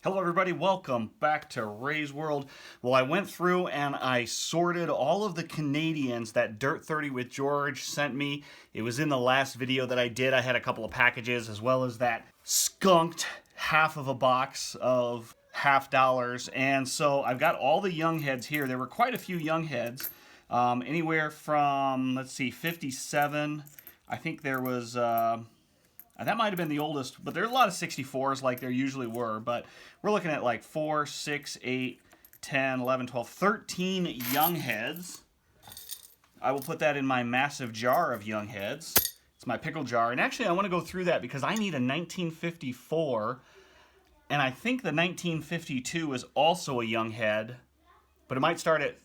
Hello everybody, welcome back to Ray's World. Well, I went through and I sorted all of the Canadians that Dirt 30 with George sent me. It was in the last video that I did. I had a couple of packages as well as that skunked half of a box of $50. And so I've got all the young heads here. There were quite a few young heads, anywhere from, let's see, 57. I think there was... that might have been the oldest, but there's a lot of 64s like there usually were. But we're looking at like 4, 6, 8, 10, 11, 12, 13 young heads. I will put that in my massive jar of young heads. It's my pickle jar. And actually, I want to go through that because I need a 1954. And I think the 1952 is also a young head. But it might start at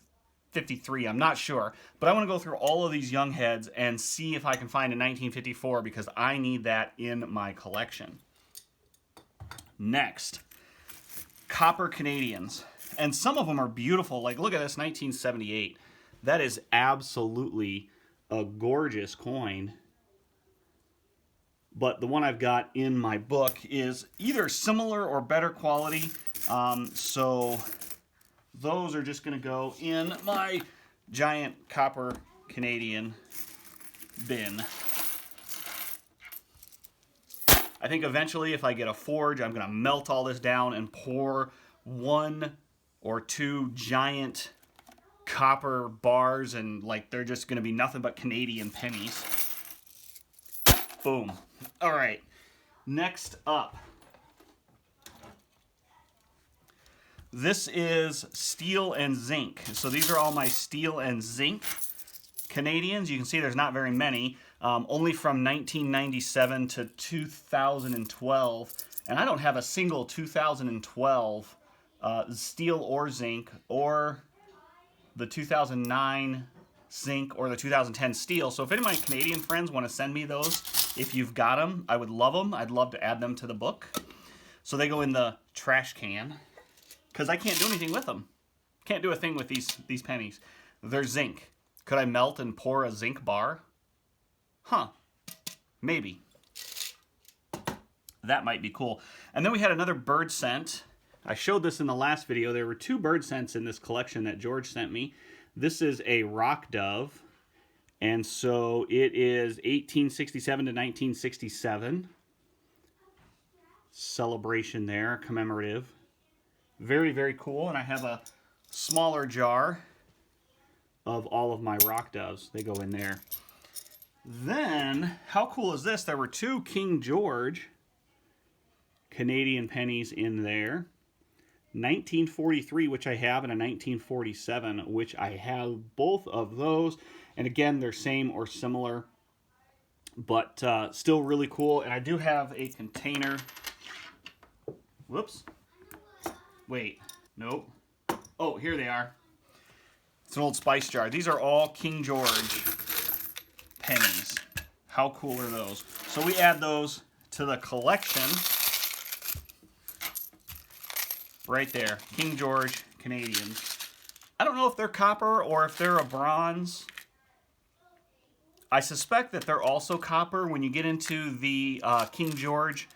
53, I'm not sure. But I want to go through all of these young heads and see if I can find a 1954 because I need that in my collection. Next, Copper Canadians. And some of them are beautiful. Like, look at this 1978. That is absolutely a gorgeous coin. But the one I've got in my book is either similar or better quality. So those are just going to go in my giant Copper Canadian bin. I think eventually if I get a forge, I'm going to melt all this down and pour 1 or 2 giant copper bars, and like they're just going to be nothing but Canadian pennies. Boom. All right. Next up. This is steel and zinc. So these are all my steel and zinc Canadians. You can see there's not very many. Only from 1997 to 2012. And I don't have a single 2012 steel or zinc, or the 2009 zinc, or the 2010 steel. So if any of my Canadian friends want to send me those, if you've got them, I would love them. I'd love to add them to the book. So they go in the trash can, because I can't do anything with them. Can't do a thing with these pennies. They're zinc. Could I melt and pour a zinc bar? Huh. Maybe. That might be cool. And then we had another bird scent. I showed this in the last video. There were 2 bird scents in this collection that George sent me. This is a rock dove. And so it is 1867 to 1967. Celebration there, commemorative. Very, very cool. And I have a smaller jar of all of my rock doves. They go in there. Then, how cool is this? There were 2 King George Canadian pennies in there. 1943, which I have, and a 1947, which I have both of those. And again, they're same or similar, but still really cool. And I do have a container. Whoops. Wait, nope. Oh, here they are. It's an old spice jar. These are all King George pennies. How cool are those? So we add those to the collection. Right there, King George Canadians. I don't know if they're copper or if they're a bronze. I suspect that they're also copper. When you get into the King George,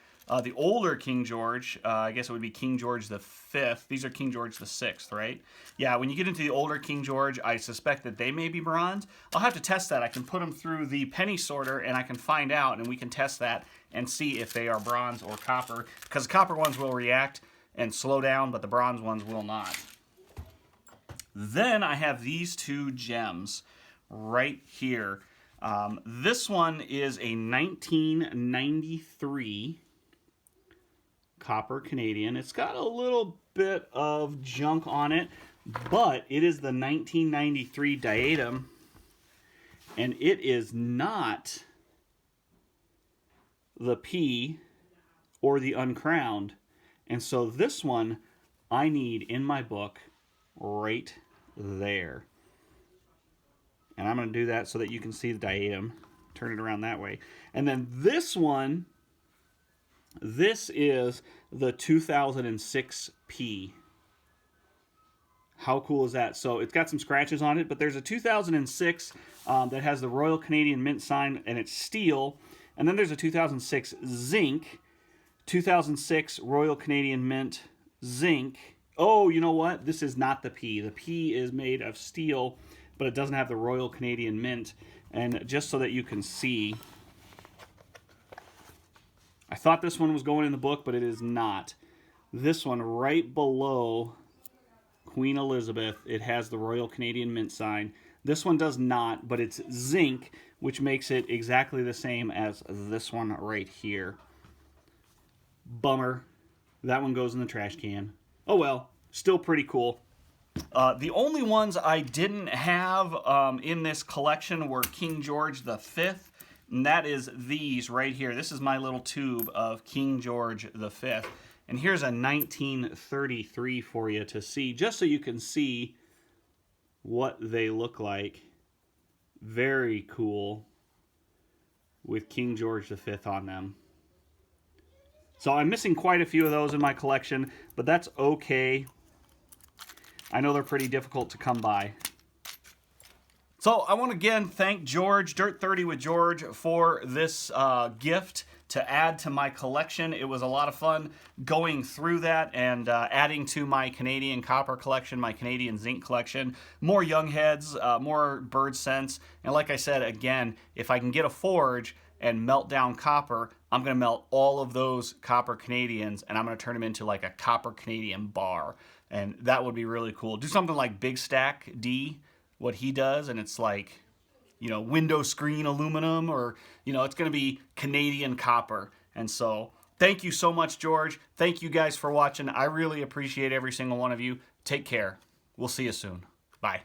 the older King George, I guess it would be King George the 5th. These are King George the 6th, right? Yeah, when you get into the older King George, I suspect that they may be bronze. I'll have to test that. I can put them through the penny sorter and I can find out, and we can test that and see if they are bronze or copper, because the copper ones will react and slow down, but the bronze ones will not. Then I have these 2 gems right here. This one is a 1993 Copper Canadian. It's got a little bit of junk on it, but it is the 1993 diadem, and it is not the P or the uncrowned. And so this one I need in my book right there. And I'm going to do that so that you can see the diadem. Turn it around that way. And then this one, this is the 2006 P. How cool is that? So it's got some scratches on it, but there's a 2006 that has the Royal Canadian Mint sign, and it's steel. And then there's a 2006 zinc, 2006 Royal Canadian Mint zinc. Oh, you know what? This is not the P. The P is made of steel, but it doesn't have the Royal Canadian Mint. And just so that you can see, I thought this one was going in the book, but it is not. This one right below Queen Elizabeth, it has the Royal Canadian Mint sign. This one does not, but it's zinc, which makes it exactly the same as this one right here. Bummer. That one goes in the trash can. Oh well, still pretty cool. The only ones I didn't have in this collection were King George V, and that is these right here. This is my little tube of King George V. And here's a 1933 for you to see, just so you can see what they look like. Very cool with King George V on them. So I'm missing quite a few of those in my collection, but that's okay. I know they're pretty difficult to come by. So I want to again thank George, Dirt 30 with George, for this gift to add to my collection. It was a lot of fun going through that and adding to my Canadian copper collection, my Canadian zinc collection. More young heads, more bird sense. And like I said, again, if I can get a forge and melt down copper, I'm going to melt all of those copper Canadians and I'm going to turn them into like a copper Canadian bar. And that would be really cool. Do something like Big Stack D, what he does, and it's like, you know, window screen aluminum, or, you know, it's going to be Canadian copper. And so thank you so much, George. Thank you guys for watching. I really appreciate every single one of you. Take care. We'll see you soon. Bye.